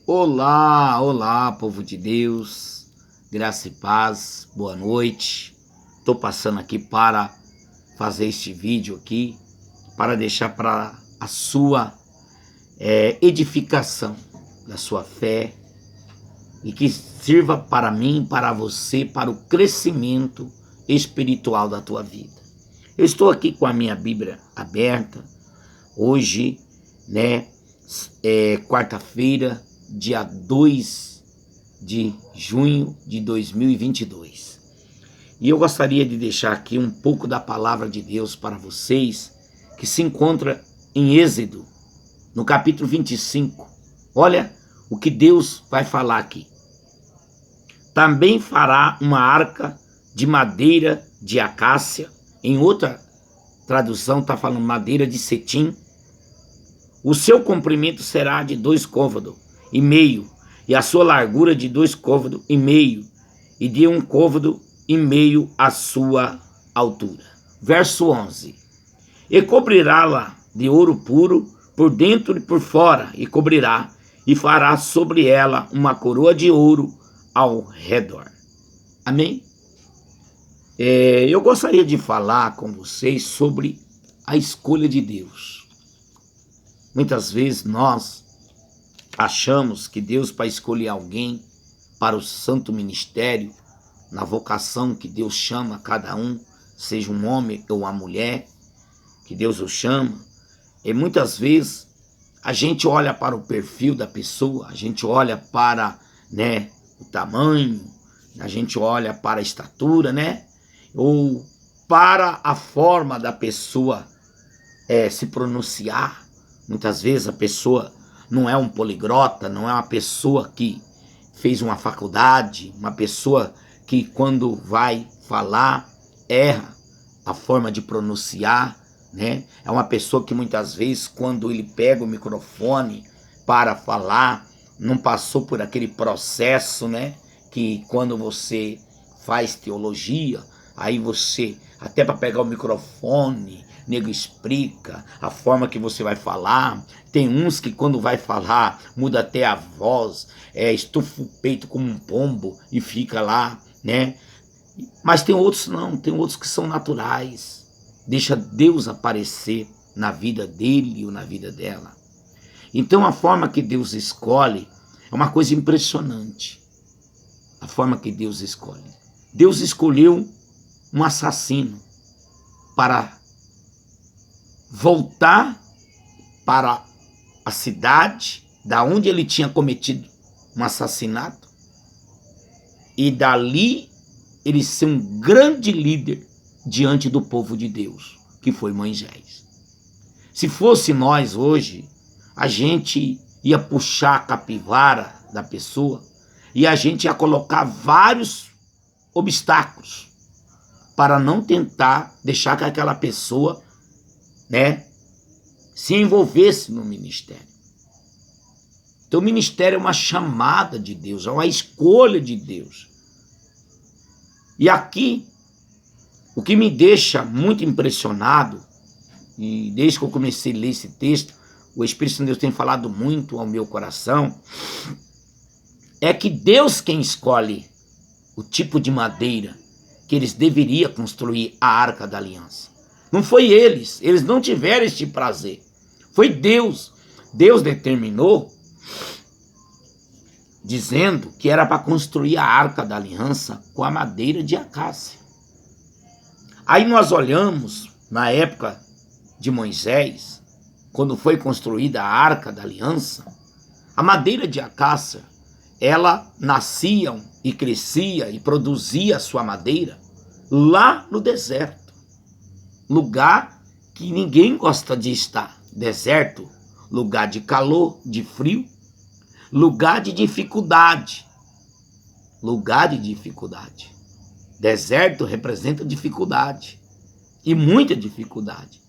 Olá, olá, povo de Deus, graça e paz, boa noite. Estou passando aqui para fazer este vídeo aqui, para deixar para a sua edificação da sua fé e que sirva para mim, para você, para o crescimento espiritual da tua vida. Eu estou aqui com a minha Bíblia aberta, hoje, quarta-feira, dia 2 de junho de 2022. E eu gostaria de deixar aqui um pouco da palavra de Deus para vocês, que se encontra em Êxodo, no capítulo 25. Olha o que Deus vai falar aqui. Também fará uma arca de madeira de acácia, em outra tradução está falando madeira de cetim. O seu comprimento será de 2 côvados e meio, e a sua largura de 2 côvados e meio, e de 1 côvado e meio a sua altura. Verso 11. E cobrirá-la de ouro puro por dentro e por fora, e cobrirá, e fará sobre ela uma coroa de ouro ao redor. Amém? Eu gostaria de falar com vocês sobre a escolha de Deus. Muitas vezes nós achamos que Deus, para escolher alguém para o santo ministério, na vocação que Deus chama cada um, seja um homem ou uma mulher, que Deus o chama, e muitas vezes a gente olha para o perfil da pessoa, a gente olha para o tamanho, a gente olha para a estatura, ou para a forma da pessoa se pronunciar. Muitas vezes a pessoa não é um poliglota, não é uma pessoa que fez uma faculdade, uma pessoa que quando vai falar erra a forma de pronunciar, É uma pessoa que muitas vezes quando ele pega o microfone para falar, não passou por aquele processo, que quando você faz teologia, aí você, até para pegar o microfone, nego explica a forma que você vai falar. Tem uns que quando vai falar, muda até a voz, estufa o peito como um pombo e fica lá, Mas tem outros não, tem outros que são naturais. Deixa Deus aparecer na vida dele ou na vida dela. Então a forma que Deus escolhe é uma coisa impressionante. A forma que Deus escolhe. Deus escolheu um assassino para voltar para a cidade da onde ele tinha cometido um assassinato e dali ele ser um grande líder diante do povo de Deus, que foi Moisés. Se fosse nós hoje, a gente ia puxar a capivara da pessoa e a gente ia colocar vários obstáculos para não tentar deixar que aquela pessoa se envolvesse no ministério. Então o ministério é uma chamada de Deus, é uma escolha de Deus. E aqui, o que me deixa muito impressionado, e desde que eu comecei a ler esse texto, o Espírito Santo de Deus tem falado muito ao meu coração, é que Deus quem escolhe o tipo de madeira que eles deveriam construir a Arca da Aliança. Não foi eles não tiveram este prazer. Foi Deus. Deus determinou, dizendo que era para construir a Arca da Aliança com a madeira de acácia. Aí nós olhamos, na época de Moisés, quando foi construída a Arca da Aliança, a madeira de acácia, ela nascia e crescia e produzia a sua madeira lá no deserto. Lugar que ninguém gosta de estar. Deserto, lugar de calor, de frio, lugar de dificuldade. Lugar de dificuldade. Deserto representa dificuldade. E muita dificuldade.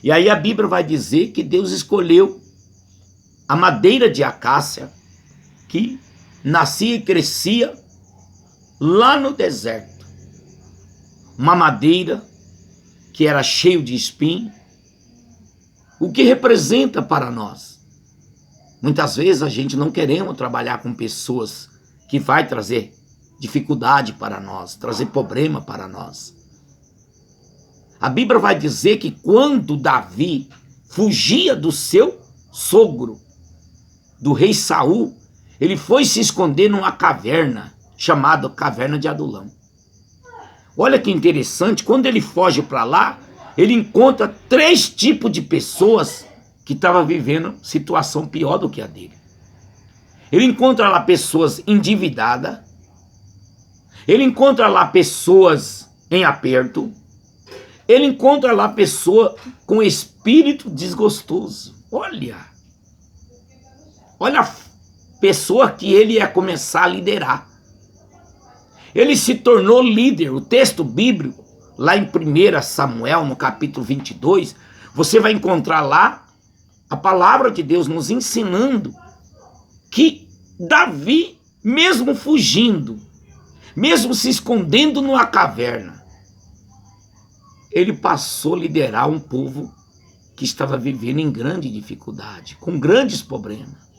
E aí a Bíblia vai dizer que Deus escolheu a madeira de acácia que nascia e crescia lá no deserto. Uma madeira que era cheio de espinho, o que representa para nós? Muitas vezes a gente não queremos trabalhar com pessoas que vai trazer dificuldade para nós, trazer problema para nós. A Bíblia vai dizer que quando Davi fugia do seu sogro, do rei Saul, ele foi se esconder numa caverna, chamada Caverna de Adulão. Olha que interessante, quando ele foge para lá, ele encontra 3 tipos de pessoas que estavam vivendo situação pior do que a dele. Ele encontra lá pessoas endividadas, ele encontra lá pessoas em aperto, ele encontra lá pessoa com espírito desgostoso. Olha a pessoa que ele ia começar a liderar. Ele se tornou líder. O texto bíblico, lá em 1 Samuel, no capítulo 22, você vai encontrar lá a palavra de Deus nos ensinando que Davi, mesmo fugindo, mesmo se escondendo numa caverna, ele passou a liderar um povo que estava vivendo em grande dificuldade, com grandes problemas.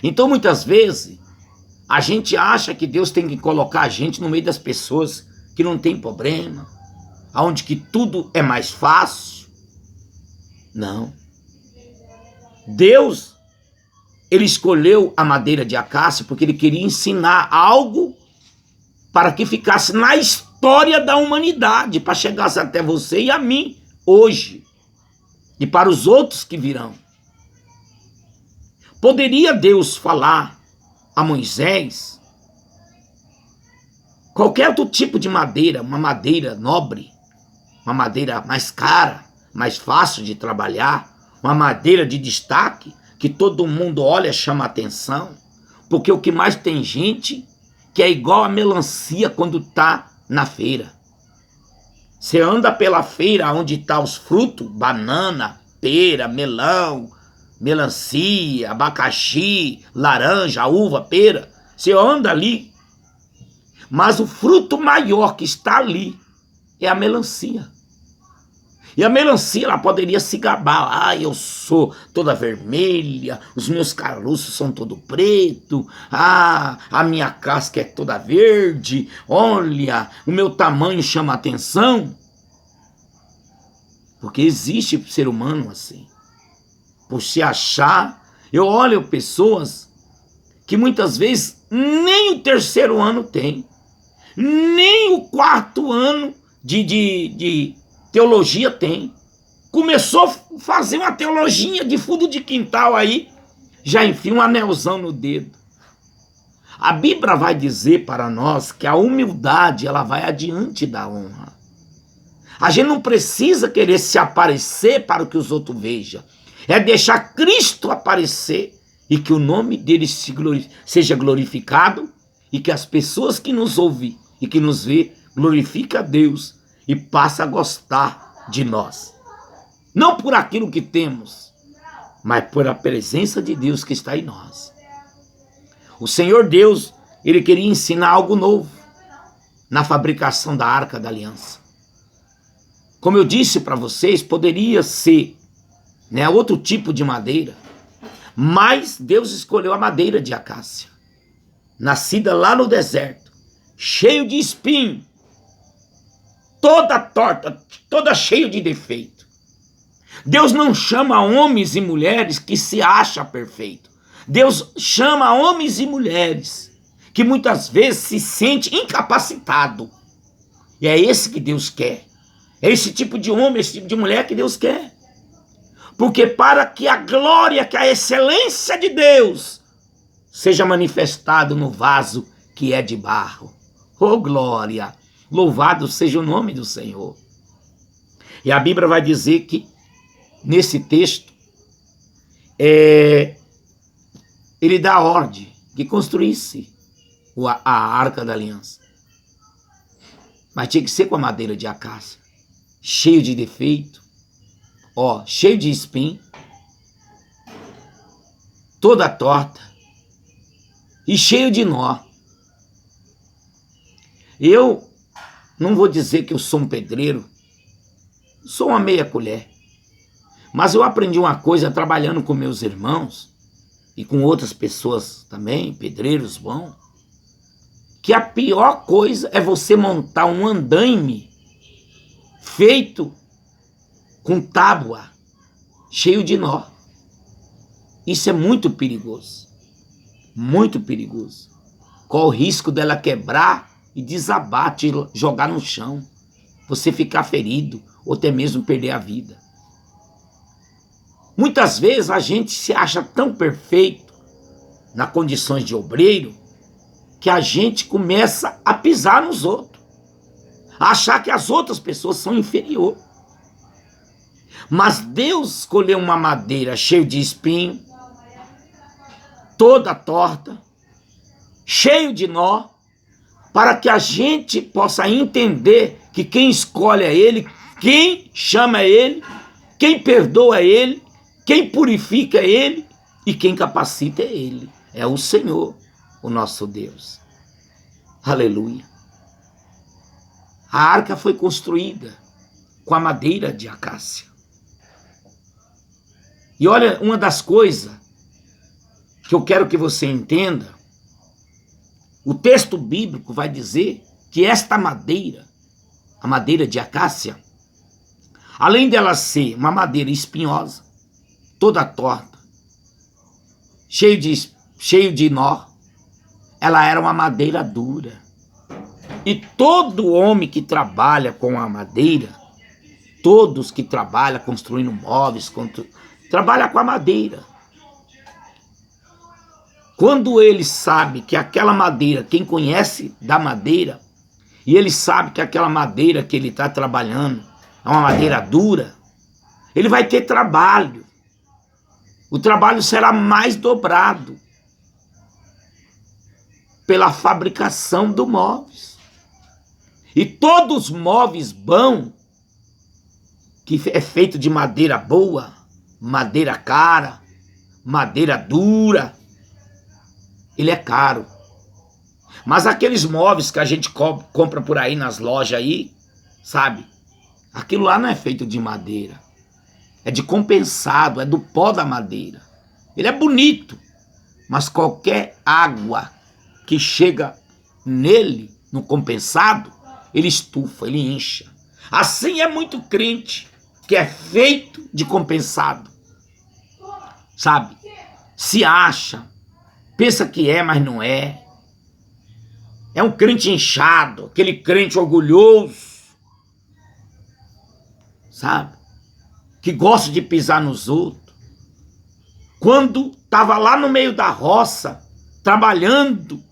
Então, muitas vezes, a gente acha que Deus tem que colocar a gente no meio das pessoas que não tem problema, onde que tudo é mais fácil. Não. Deus, ele escolheu a madeira de acácia porque ele queria ensinar algo para que ficasse na história da humanidade, para chegasse até você e a mim hoje e para os outros que virão. Poderia Deus falar a Moisés qualquer outro tipo de madeira, uma madeira nobre, uma madeira mais cara, mais fácil de trabalhar, uma madeira de destaque, que todo mundo olha e chama atenção, porque o que mais tem gente que é igual a melancia quando está na feira. Você anda pela feira onde estão os frutos, banana, pera, melão, melancia, abacaxi, laranja, uva, pera. Você anda ali, mas o fruto maior que está ali é a melancia. E a melancia, ela poderia se gabar. Ah, eu sou toda vermelha, os meus caroços são todo preto, ah, a minha casca é toda verde, olha, o meu tamanho chama atenção. Porque existe ser humano assim. Por se achar, eu olho pessoas que muitas vezes nem o 3º ano tem, nem o 4º ano de teologia tem. Começou a fazer uma teologia de fundo de quintal aí, já enfia um anelzão no dedo. A Bíblia vai dizer para nós que a humildade, ela vai adiante da honra. A gente não precisa querer se aparecer para que os outros vejam. É deixar Cristo aparecer e que o nome dele seja glorificado e que as pessoas que nos ouvem e que nos vê glorifiquem a Deus e passa a gostar de nós. Não por aquilo que temos, mas por a presença de Deus que está em nós. O Senhor Deus, ele queria ensinar algo novo na fabricação da Arca da Aliança. Como eu disse para vocês, poderia ser, né, outro tipo de madeira, mas Deus escolheu a madeira de acácia, nascida lá no deserto, cheio de espinho, toda torta, toda cheia de defeito. Deus não chama homens e mulheres que se acham perfeitos. Deus chama homens e mulheres que muitas vezes se sentem incapacitados. E é esse que Deus quer. É esse tipo de homem, esse tipo de mulher que Deus quer. Porque para que a glória, que a excelência de Deus seja manifestado no vaso que é de barro. Oh glória! Louvado seja o nome do Senhor. E a Bíblia vai dizer que, nesse texto, ele dá a ordem que construísse a Arca da Aliança. Mas tinha que ser com a madeira de acácia, cheio de defeito, cheio de espinho, toda torta e cheio de nó. Eu não vou dizer que eu sou um pedreiro, sou uma meia colher. Mas eu aprendi uma coisa trabalhando com meus irmãos e com outras pessoas também, pedreiros bons, que a pior coisa é você montar um andaime feito com tábua, cheio de nó. Isso é muito perigoso. Muito perigoso. Qual o risco dela quebrar e desabar, te jogar no chão, você ficar ferido ou até mesmo perder a vida. Muitas vezes a gente se acha tão perfeito nas condições de obreiro que a gente começa a pisar nos outros, a achar que as outras pessoas são inferiores. Mas Deus escolheu uma madeira cheia de espinho, toda torta, cheio de nó, para que a gente possa entender que quem escolhe é Ele, quem chama é Ele, quem perdoa é Ele, quem purifica é Ele e quem capacita é Ele. É o Senhor, o nosso Deus. Aleluia. A arca foi construída com a madeira de acácia. E olha, uma das coisas que eu quero que você entenda, o texto bíblico vai dizer que esta madeira, a madeira de acácia, além dela ser uma madeira espinhosa, toda torta, cheio de nó, ela era uma madeira dura. E todo homem que trabalha com a madeira, todos que trabalham construindo móveis, trabalham com a madeira. Quando ele sabe que aquela madeira, quem conhece da madeira, e ele sabe que aquela madeira que ele está trabalhando é uma madeira dura, ele vai ter trabalho. O trabalho será mais dobrado pela fabricação do móveis. E todos os móveis bons, que é feito de madeira boa, madeira cara, madeira dura, ele é caro. Mas aqueles móveis que a gente compra por aí nas lojas aí, sabe? Aquilo lá não é feito de madeira. É de compensado, é do pó da madeira. Ele é bonito, mas qualquer água que chega nele, no compensado, ele estufa, ele incha. Assim é muito crente, que é feito de compensado. Sabe? Se acha, pensa que é, mas não é. É um crente inchado, aquele crente orgulhoso, sabe? Que gosta de pisar nos outros. Quando estava lá no meio da roça, trabalhando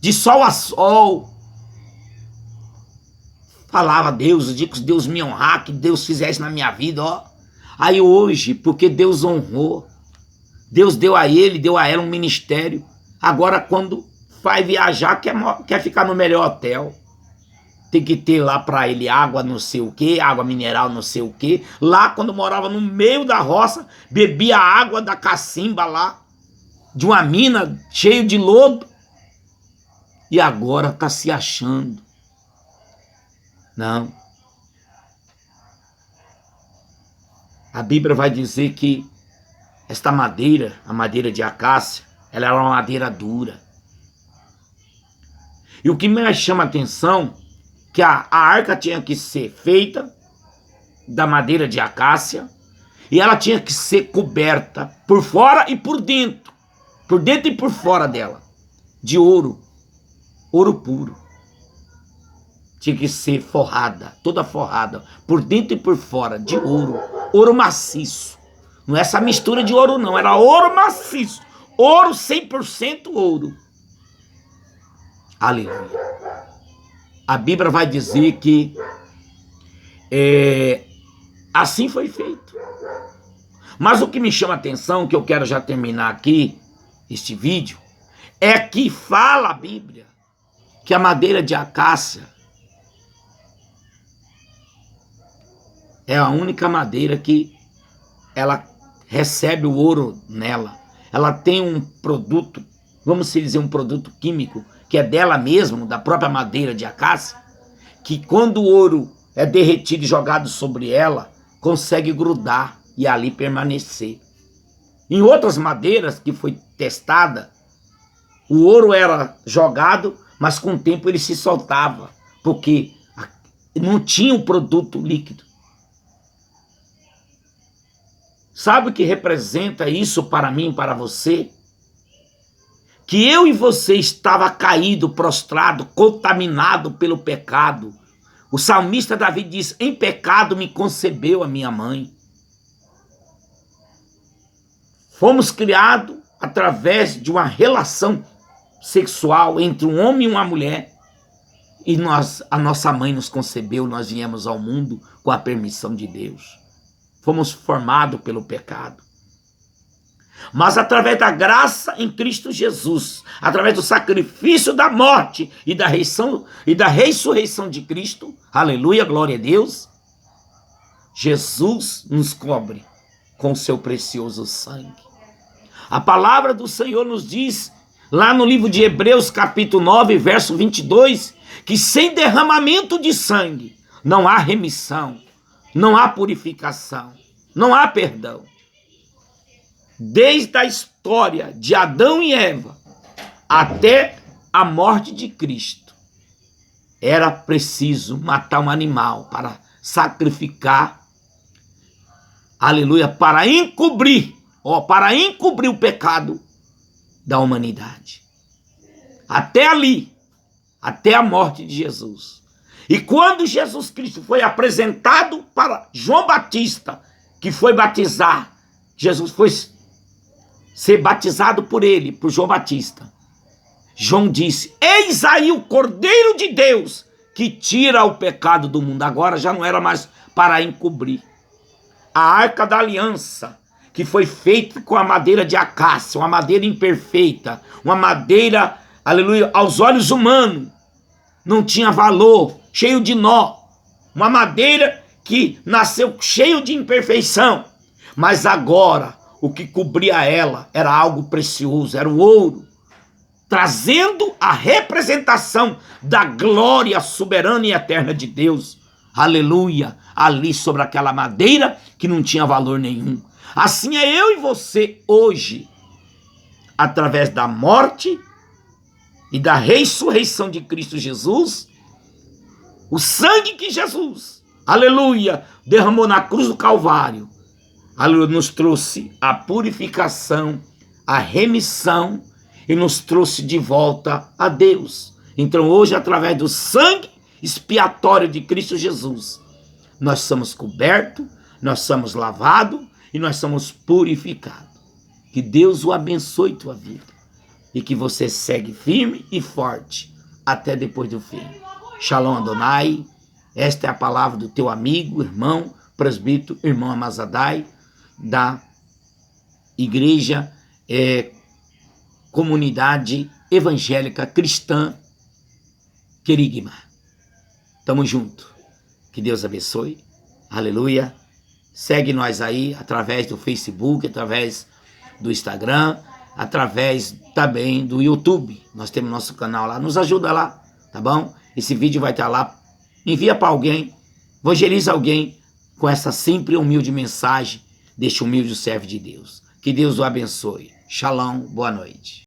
de sol a sol, falava a Deus, eu digo que Deus me honrar, que Deus fizesse na minha vida, ó. Aí hoje, porque Deus honrou, Deus deu a ele, deu a ela um ministério. Agora quando vai viajar, quer ficar no melhor hotel. Tem que ter lá para ele água não sei o que, água mineral não sei o que. Lá quando morava no meio da roça, bebia água da cacimba lá, de uma mina cheia de lodo. E agora está se achando. Não. A Bíblia vai dizer que esta madeira, a madeira de acácia, ela era uma madeira dura. E o que me chama a atenção, que a arca tinha que ser feita da madeira de acácia, e ela tinha que ser coberta por fora e por dentro e por fora dela, de ouro, ouro puro. Tinha que ser forrada, toda forrada, por dentro e por fora, de ouro, ouro maciço. Não é essa mistura de ouro não, era ouro maciço, ouro 100% ouro. Aleluia. A Bíblia vai dizer que assim foi feito. Mas o que me chama a atenção, que eu quero já terminar aqui, este vídeo, é que fala a Bíblia que a madeira de acácia é a única madeira que ela recebe o ouro nela. Ela tem um produto, vamos dizer um produto químico, que é dela mesma, da própria madeira de acácia, que quando o ouro é derretido e jogado sobre ela, consegue grudar. e ali permanecer. Em outras madeiras que foi testada, o ouro era jogado, mas com o tempo ele se soltava, porque não tinha um produto líquido. Sabe o que representa isso para mim e para você? Que eu e você estava caído, prostrado, contaminado pelo pecado. O salmista Davi diz: em pecado me concebeu a minha mãe. Fomos criados através de uma relação sexual entre um homem e uma mulher. E a nossa mãe nos concebeu, nós viemos ao mundo com a permissão de Deus. Fomos formados pelo pecado. Mas através da graça em Cristo Jesus, através do sacrifício da morte e da ressurreição de Cristo, aleluia, glória a Deus, Jesus nos cobre com o seu precioso sangue. A palavra do Senhor nos diz, lá no livro de Hebreus, capítulo 9, verso 22, que sem derramamento de sangue não há remissão, não há purificação, não há perdão. Desde a história de Adão e Eva até a morte de Cristo, era preciso matar um animal para sacrificar, aleluia, para encobrir o pecado da humanidade. Até ali, até a morte de Jesus. E quando Jesus Cristo foi apresentado para João Batista, que foi batizar, Jesus foi ser batizado por ele, por João Batista. João disse: eis aí o Cordeiro de Deus que tira o pecado do mundo. Agora já não era mais para encobrir. A Arca da Aliança, que foi feita com a madeira de acácia, uma madeira imperfeita, uma madeira, aleluia, aos olhos humanos, não tinha valor, cheio de nó, uma madeira que nasceu cheio de imperfeição, mas agora o que cobria ela era algo precioso, era o ouro, trazendo a representação da glória soberana e eterna de Deus, aleluia, ali sobre aquela madeira que não tinha valor nenhum. Assim é eu e você hoje, através da morte e da ressurreição de Cristo Jesus, o sangue que Jesus, aleluia, derramou na cruz do Calvário, aleluia, nos trouxe a purificação, a remissão e nos trouxe de volta a Deus. Então hoje, através do sangue expiatório de Cristo Jesus, nós somos cobertos, nós somos lavados e nós somos purificados. Que Deus o abençoe tua vida e que você segue firme e forte até depois do fim. Shalom Adonai, esta é a palavra do teu amigo, irmão, presbítero, irmão Amazadai, da Igreja Comunidade Evangélica Cristã Querigma. Tamo junto. Que Deus abençoe. Aleluia. Segue nós aí através do Facebook, através do Instagram, através também do YouTube. Nós temos nosso canal lá. Nos ajuda lá, tá bom? Esse vídeo vai estar lá. Envia para alguém, evangeliza alguém com essa simples e humilde mensagem deste humilde servo de Deus. Que Deus o abençoe. Shalom, boa noite.